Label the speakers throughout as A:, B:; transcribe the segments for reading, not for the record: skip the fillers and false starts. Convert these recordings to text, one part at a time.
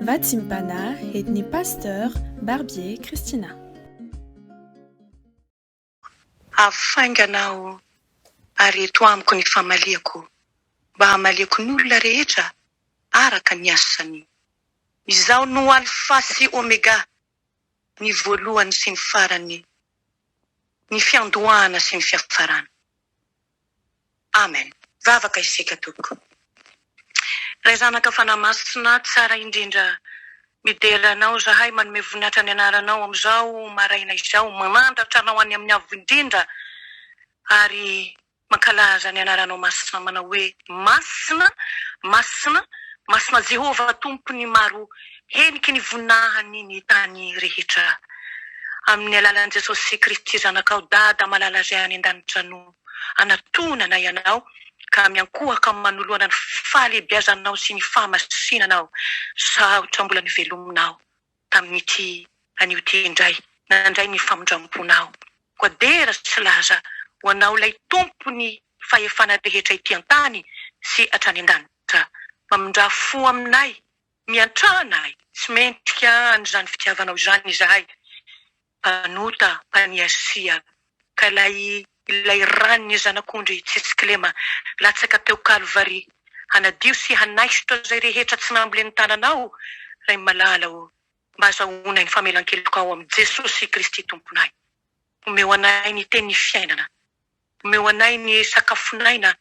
A: Vatimpana etni pasteur Barbier Christina.
B: Afainganao ary eto amiko ny famaliako mba hamaliako ny olona rehetra araka ny asany. Izaho no alfa sy omega, ny voalohany sy ny farany, ny fiandohana sy ny fiafarana. Amen. Vavaka isika tompoko. Ray zanaka fanamasina tsara indrindra, mideranao zahay manome voninahitra ny anaranao amizao maraina izao, manandratra anao any amin'ny avo indrindra ary mankalaza ny anaranao masina manao hoe masina, masina, masina Jehova tompony maro heniky ny voninahany ny tany rehetra. Amin'ny alalan'i Jesosy Kristy zanakao, dada malala izay any an-danitra no anatonana ianao ka miankohaka manoloana ny fahalebiazanao sy ny fahamasinanao. Saotra mbola nivelominao tamin'ity anio ty indray, nandray ny famondramponao. Koa dera sy laza ho anao lay tompony fahefana rehetra ity an-tany sy hatrany an-danitra. Mamindra fo aminay, miantrahanay, tsy mentika an'izany fitiavanao izany izahay. Panota, paniasia, ka ilay ranony zanak'ondry Tsitsiklema latsaka teo Kalvari, hanadio sy hanaisitra izay rehetra tsy nambolen'ny tananao, ray malala mba azahoanay ny famelan-keloka ao amin'i Jesosy Kristy tomponay. Omeo anay ny teny fiainana, omeo anay ny sakafonaina,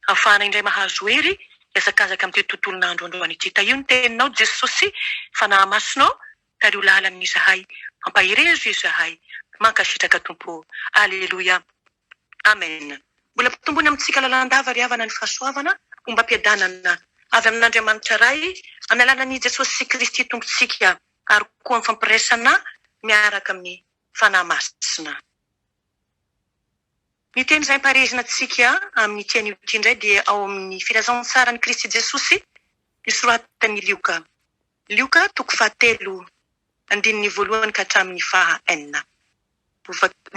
B: ahafahana indray mahazo hery hiazakazaka amin'ity tontolon'andro androany ity. Io ny teninao Jesosy, fanahamasinao, tario lalan'ny izahay, ampahirezo izahay, mankasitraka tompo. Alleluia. Amen. Mbola mpitombony amintsika lalandava ry havana ny fahasoavana, omba ampiadanana avy amin'Andriamanitra ray, amin'ny alalan'i Jesosy Kristy tompontsika, ary koa amin'ny fampiresana miaraka amin'ny fanahy-masina. Ny teny izay parezina antsika amin'ny tian'io ity indray dia ao amin'ny filazantsarany Kristy Jesosy, nisoratan'i Lioka. Lioka 3:7 ka hatramin'ny 9.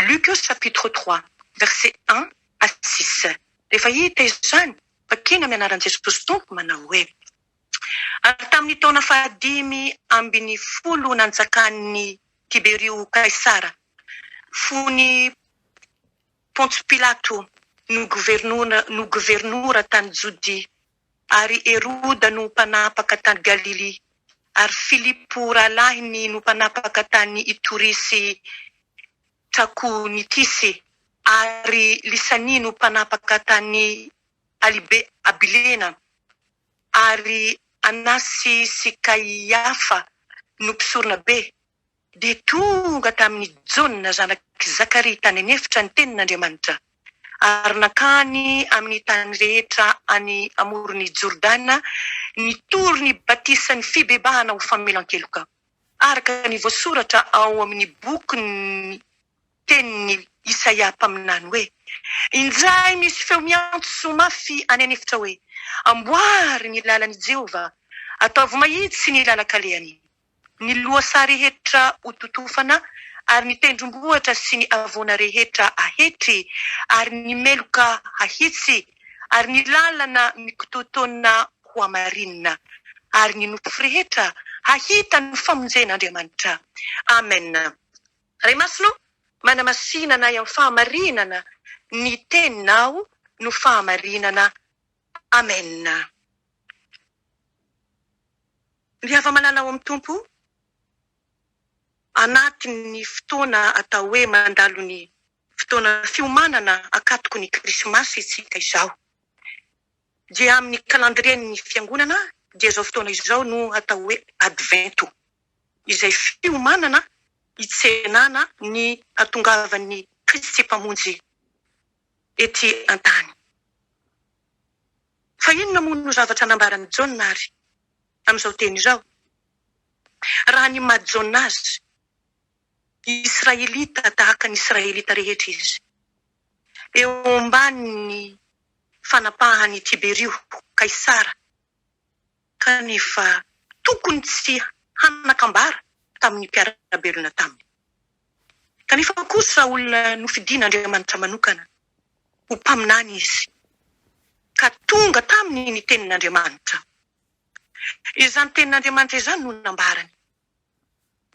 B: Luc chapitre 3, verset 1 à 6. Rehefa hita izany, vakina amin'ny anaran'i Jesosy tompo manao hoe: ary tamin'ny taona 5 nanjakan'ny Tiberio Kaisara, fony Pontsy Pilato no gobernora tany Jody, ary Heroda no mpanapaka tany Galily, ary Filipo rahalahy no mpanapaka tany Itory sy Trakonitisy, ary Lisany no mpanapaka tany Abilena, ary Anasy sy Kaiafa no mpisorona be, dia tonga tamin'ny Jona zanaky Zakary tany anefitra ny tenin'Andriamanitra, ary nakany amin'ny tany rehetra any amoron'ny Jordana, nitory ny batisany fibebahana ho famelan-keloka, araka ny voasoratra ao amin'ny boky ny tenin'ny Isaia mpaminany hoe: indray misy feo miantso mafy any anefitra hoe, amboary ny lalan'i Jehova, ataovy mahitsy ny lalan-kalehany. Ny loasa rehetra ho totofana, ary ny tendrombohitra sy ny avoana rehetra ahetry, ary ny meloka ahitsy, ary ny lalana mikototona ho amarinina, ary ny nofo rehetra hahita ny famonjen'Andriamanitra. Amen. Ray masino, manamasinana amin'ny fahamarinana, ny teninao no fahamarinana. Amen. Ry hava-manana ao amin'ny tompo, anatin'ny fotoana atao hoe mandalo ny fotoana fiomanana akatoko ny Krismasy itsika izao, dia amin'ny calendrier-ny fiangonana dia izao fotoana izao no atao hoe advento, izay fiomanana hitsenana ny hatongavan'ny Kristy mpamonjy ety an-tany. Fa inona moa no zavatra nambaran'i Jona ary amin'izao teny izao? Raha ny maha Jona azy, Israelita tahaka ny Israelita rehetra izy, eo ambanin'ny fanapahany Tiberio Kaisara, kanefa tokony tsy hanakambara tamin'ny mpiara-belona taminy. Kanefa kosa olona nofidian'Andriamanitra manokana ho mpaminany izy, ka tonga tamin'ny ny tenin'Andriamanitra. Izany tenin'Andriamanitra izany no nambarany.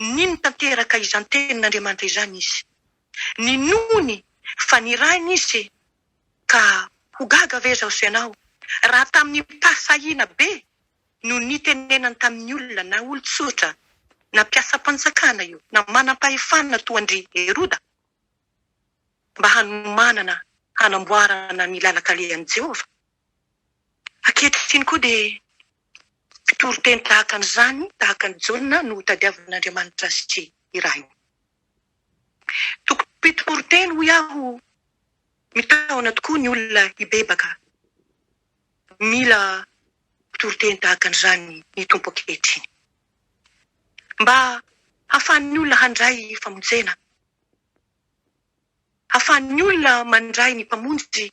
B: Nino tanteraka izany tenin'Andriamanitra izany izy. Ninony fa nirainy izy ka ho gaga ve zao sy ianao. Raha tamin'ny mpasahiana be no nitenenany tamin'ny olona na olon-tsotra na mpiasa mpanjakana io na manam-pahefana toa andry Heroda mba hanomanana hanamboarana ny lalakalehan'i Jehova. Ankehitriny koa dia fitoriteny tahaka an'izany, tahaka ny Jaona no tadiavin'Andriamanitra sy irainy. Tokony fitoriteny ho aho mitaona tokoa ny olona hibebaka. Mila fitoriteny tahaka an'izany ny tompo ankehitriny. Mba hahafahan'ny olona handray famonjena. Hahafahan'ny olona mandray ny mpamonjy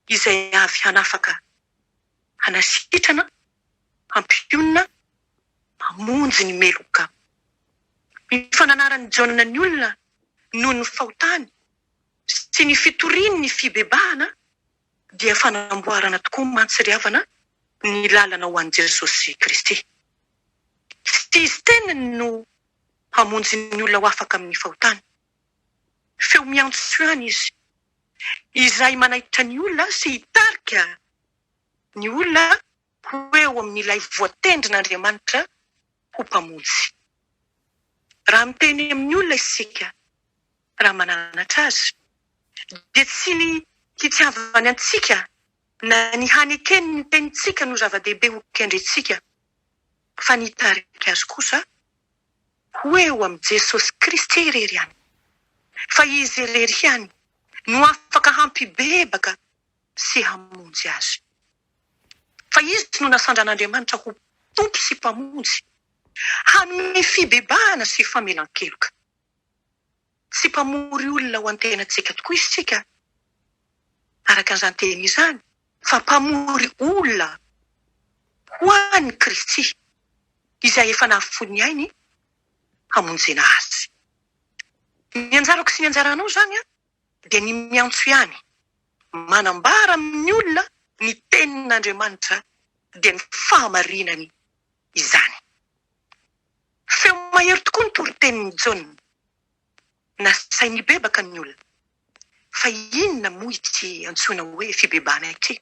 B: izay avy hanafaka hanasitrana, hampionina, hamonjy ny meloka. Ny fananaran'ny Jaona ny olona noho ny fahotany sy ny fitoriany ny fibebahana dia fanamboarana tokoa mantsiryavana ny lalana ho an'i Jesosy Kristy. Sy izy tenany no hamonjy ny olona ho afaka amin'ny fahotany. Feo miantso ihany izy, izay manaitra ny olona sy hitarika ny olona ho eo amin'ilay voatendrin'Andriamanitra ho mpamonjy. Raha miteny amin'ny olona isika, raha mananatra azy, dia tsy ny hitiavany antsika na ny hanekeny ny tenitsika no zava-dehibe ho kendretsika, fa ny hitarika azy kosa ho eo amin'ny Jesosy Kristy irery ihany. Fa izy irery ihany no afaka hampibebaka sy hamonjy azy. Fa izy no nasandran'Andriamanitra ho tompo sy mpamonjy, hanome fibebahana sy famelan-keloka. Tsy mpamory olona ho antenantsika tokoa isika, araka an'izany teny izany, fa mpamory olona ho an'i Kristy, izay efa nahafony ainy hamonjena azy. Ny anjarako sy ny anjaranao zany dia ny miantso ihany, manambara amin'ny olona ny tenin'Andriamanitra dia ny fahamarinany izany. Feo mahery tokoa ny toritenin'ny Jaona, nasay nibebaka ny olona. Fa inona moa ity antsoina hoe fibebahana ity?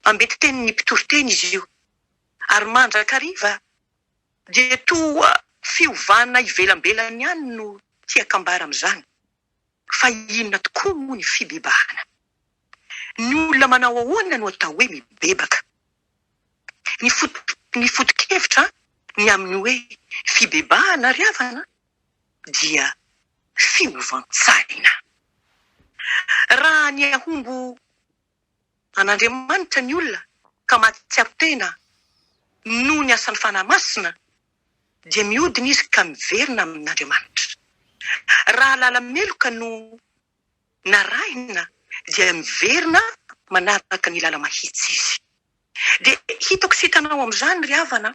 B: Ambety tenin'ny mpitoriteny izy io, ary mandrakariva dia toa fiovana ivelambelany ihany no tiakambara amin'izany. Fa inona tokoa moa ny fibebahana? Ny olona manao ahoana no atao hoe mibebaka? Ny foto-kevitra ny amin'ny hoe fibebahana ry havana dia fiovan-tsaina. Raha ny ahombo an'Andriamanitra ny olona ka mahatsiaro-tena noho ny asan'ny fanahy masina, dia mihodina izy ka miverina amin'Andriamanitra. Raha lala meloka no narahina dia miverina manaraka ny lala mahitsy izy. Dia hitako sy hitanao amin'izany ry havana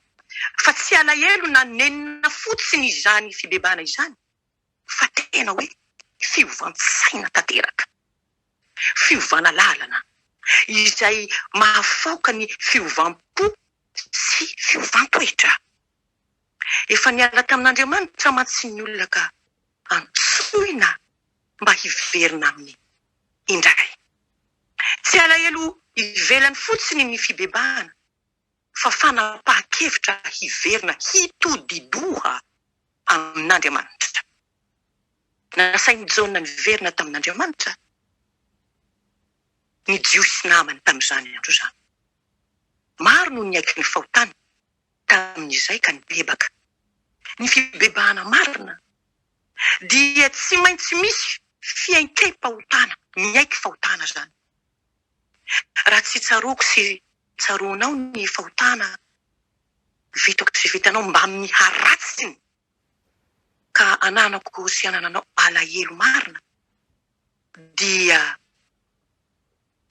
B: fa tsy alahelo na nenina fotsiny izany fibebahana izany, fa tena hoe fiovansaina tanteraka, fiovana lalana izay mahafaoka ny fiovampo sy fiovantoetra. Efa niala tamin'Andriamanitra mantsy ny olona ka antsoina mba hiverina amin'ny indray. Tsy alahelo ivelany fotsiny ny fibebahana, fa fanapahan-kevitra hiverina hitodidoha amin'Andriamanitra. Nasain'ny Jaona niverina tamin'Andriamanitra, ny jiosy namany tamin'izany andro izany. Maro no niaiky ny fahotany tamin'izay ka nibebaka. Ny fibebahana marina dia tsy maintsy misy fiainkem-pahotana, miaiky fahotana zany. Raha tsy tsaroako sy tsaroanao ny fahotana, vitako sy vitanao mba miharatsiny ka ananako sy anananao alahelo marina, dia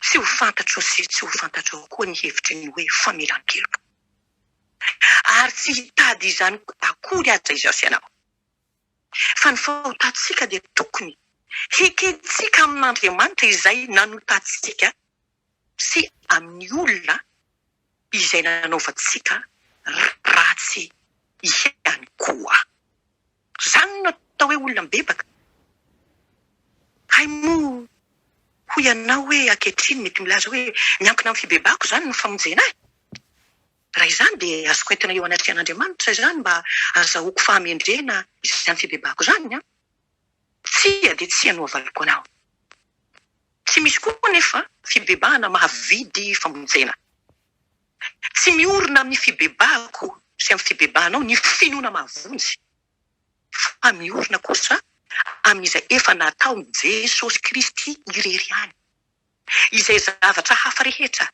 B: tsy ho fantatro sy tsy ho fantatro koa ny hevitry ny hoe famelan-keloka. Ary tsy hitady izany akory aza izao sy ianao. Fa ny fahotantsika dia tokony hikeditsika amin'Andriamanitra izay nanotantsika sy amin'ny olona izay nanaovantsika ratsy ihany koa. Zany natao hoe olona mibebaka. Hay mo ho ianao hoe ankehitriny mety milaza hoe miankina amin'ny fibebako zany no famonjena ahy. Raha izany dia azoko entina eo anatrehan'Andriamanitra izany mba azahoako fahamendrena izany fibebako zany. Tsia dia tsia no avaliko anao. Tsy misy koa nefa fibebahana mahavidy famonjena. Tsy miorina amin'ny fibebahako sy amin'ny fibebahanao ny finoana mahavonjy. Fa miorina kosa amin'izay efa nataony Jesosy Kristy irery ihany. Izay zavatra hafa rehetra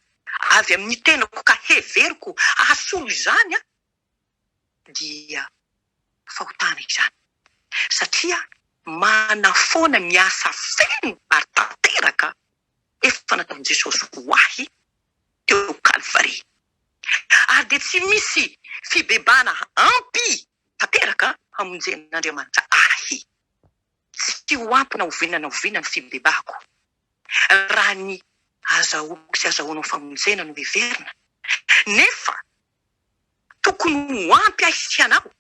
B: avy amin'ny tenako ka heveriko ahasolo izany dia fahotana izany. Satria manafoana miasa feno ary tanteraka efa nataony Jesosy ho ahy teo Kalvari. Ary dia tsy misy fibebana ampy tanteraka hamonjen'Andriamanitra ahy. Tsy ho ampy na ovinana fibebahako. Raha ny azahoako sy azahoanao famonjena no heverina. Nefa tokony ho ampy ahy sy anao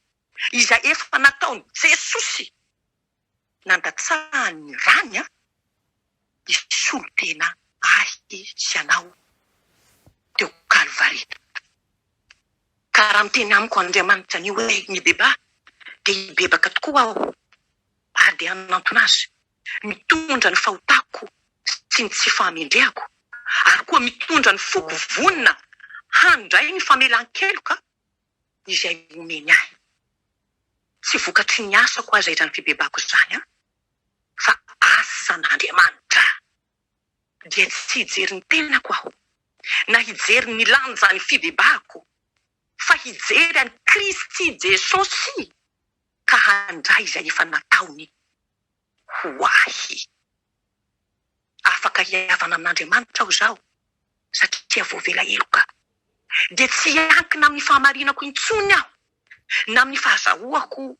B: izay efa nataony Jesosy nandatsahany rany isolo tena ahy sy anao teo Kalvari. Ka raha miteny amiko Andriamanitra ny hoe mibeba dia hibebaka tokoa aho. Ary dia hanantona azy mitondra ny fahotako sy ny tsy fahamendrehako. Ary koa mitondra ny foko vonina handray ny famelan-keloka izay omeny ahy. Tsy vokatry ny asako aza izany fibebako izany fa asan'Andriamanitra. Dia tsy hijery ny tenako aho na hijery ny lanja ny fibebahako fa hijery any Kristy Jesosy ka handray izay efa nataony ho ahy. Afaka hiavana amin'Andriamanitra aho zao satria voavela eloka. Dia tsy hiankina amin'ny fahamarinako intsony aho na amin'ny fahazahoako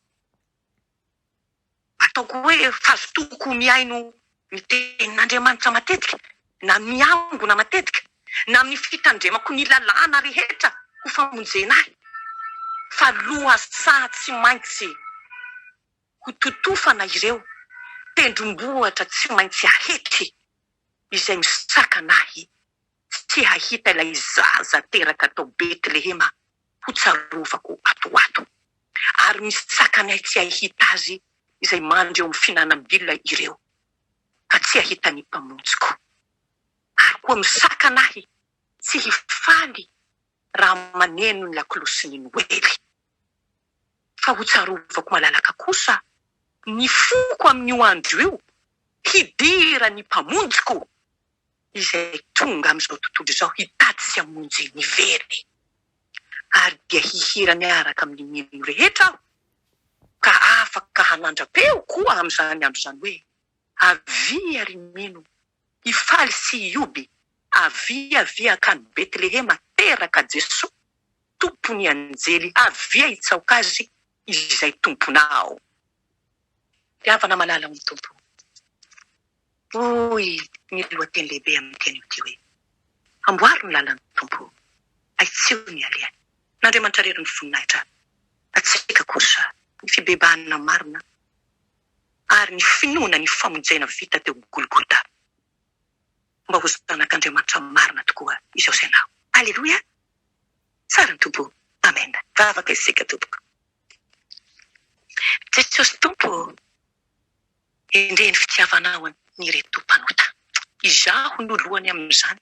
B: ataoko hoe fazotoko miaino mitenin'Andriamanitra matetika na miangona matetika na amin'ny fitandremako ny lalàna rehetra ho famonjena ahy. Fa loha sa tsy maintsy ho totofana ireo tendrombohatra tsy maintsy ahetry izay misakana ahy tsy hahita ilay zaza teraka tao Betlehema ho tsarovako atoato. Ary misy sakana ahy tsy hahita azy izay mandry eo amin'ny finanam-bilona ireo ka tsy hahita ny mpamonjiko. Ary koa misakana ahy tsy hifaly raha maneno ny lakolosy ny Noely. Fa ho tsarovako malalaka kosa ny foko amin'io andro io hidira ny mpamonjiko izay tonga amin'izao tontolo izao hitady sy hamonjy ny very. Ary dia hihira miaraka amin'ny mino rehetra aho ka afaka hanandra-peo koa amin'izany andro izany hoe avia ry mino hifaly sy hioby avia akany Betlehema teraka Jesosy tompony anjely avia hitsaoka azy izay tomponao. Tiavana malala amin'ny tompo. Oy, ny lohateny lehibe amin'ny teny ity hoe amboary ny lalan'ny tompo aitseo ny alehany. N'Andriamanitra rery ny voninahitra atsika kosa ny fibebahana marina ary ny finoana ny famonjena vita teo Golgota mba ho zanak'Andriamanitra marina tokoa izao sy anao. Aleluia. Tsara ny tompo. Amen. Vavaka isika tompoko. Jesosy tompo indre ny fitiavanao ny reto mpanota. Izaho no lohany amin'izany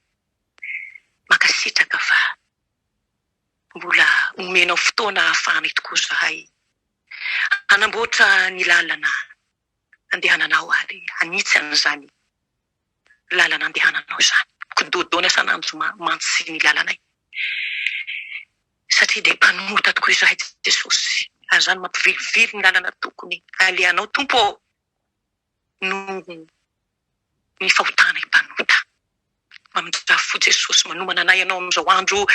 B: makasitraka fa mbola omenao fotoana ahafahana tokoa zahay hanamboatra ny lalana andehananao ary hanitsy an'izany lalana andehananao izany. Kododoana sanandro mantsy ny lalanay. Satria dia mpanota tokoa izahay Jesosy. Azany mampivilivily ny lalana tokony alehanao tompo no ny fahotana mpanota. Mamindra fo Jesosy manomana anay ianao amin'izao andro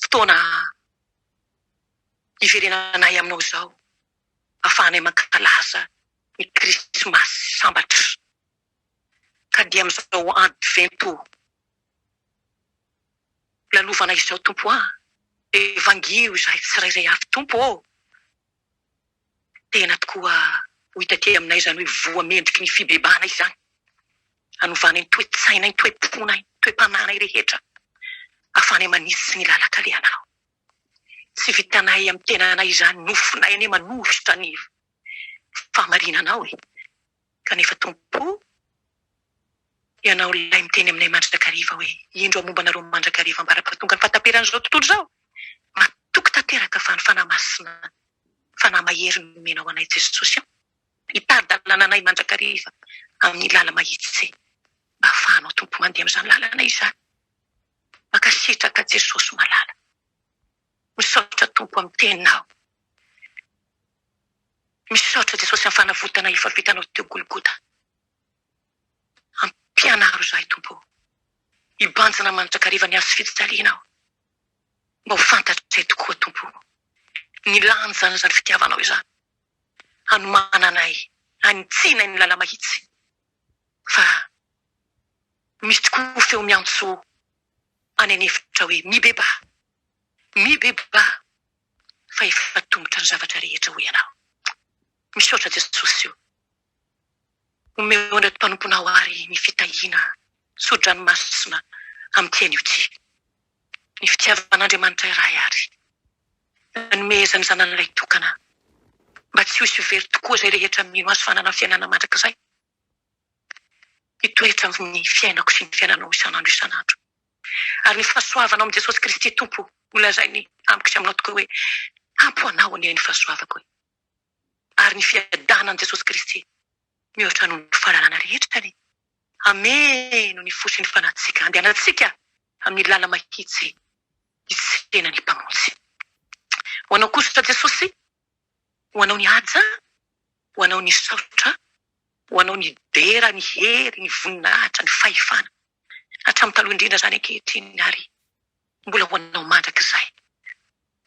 B: fotoana iverenanay aminao izao. Ahafahanay mankalaza ny Krismasy sambatra. Ka dia amin'izao advento lalovana izao tompo Evangio izahay tsirairay avy tompo ô. Tena tokoa ho hitatỳ aminay izany hoe voa mendriky ny fibebana izany. Hanovana ny toe-tsaina, ny toe-pona, ny toe-pananay rehetra. Afanay manisy ny lalakalehanao. Tsy vitanay amin'ny tenanay izany nofonay ane manositra ny fahamarinanao e. Kanefa tompo, ianao lay miteny aminay mandrakariva hoe indro mombanareo mandrakariva ambara-pahatonga ny fahataperan'izao tontolo zao. Matoky tanteraka fa ny fanahy masina, fanahy mahery no menao anay Jesosy. Hitady-dalana anay mandrakariva amin'ny lala mahitsy. Mba afahanao tompo mandeha amin'izany lalana izany. Makasitraka Jesosy malala. Misaotra tompo amin'ny teninao. Misaotra Jesosy amin'ny fanavotana efa vitanao teo Golgota. Ampianaro izahay tompo. Hibanjina mandrakariva ny azo fijalianao. Mba ho fantatray tokoa tompo. Ny lanjany izany fitiavanao izany. Hanomana anay, hanitsinay ny lala mahitsy. Fa misy tokoa feo miantso any anefitra hoe mibeba. Mibeba. Fa efa tongotra ny zavatra rehetra ho ianao. Misaotra Jesosy io. Omeo ndray mpanomponao ary ny fitahina sodranomasina amin'ny teny io ty. Ny fitiavan'Andriamanitra iray ary. Nomezany zanan'ilay tokana. Mba tsy hisy very tokoa izay rehetra mino azy fanana fiainana mandrakizay. Hitoetra amin'ny fiainako sy ny fiainanao isanandro. Ary ny fahasoavanao amin'ny Jesosy Kristy tompo, holazainy amiko sy aminao tokoa hoe ampy anao anie ny fahasoavako hoe. Ary ny fiadanan'i Jesosy Kristy mihoatra noho ny fahalalana rehetra ny. Ameno ny fosy ny fanatsika, andehanantsika amin'ny lala mahitsy hisena ny mpamonjy. Ho anao kosa Jesosy, ho anao ny haja, ho anao ny saotra, ho anao ny dera, ny hery, ny voninahitra, ny fahefana. Hatramin'ny taloha indrindra izany ankehitriny ary mbola ho anao mandrakizay.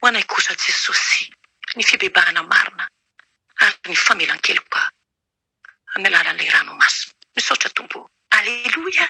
B: Ho anay kosa Jesosy, ny fibebahana marina ary ny famelan-keloka amin'ny alalan'ilay ranomasina. Misaotra tompo. Aleluia.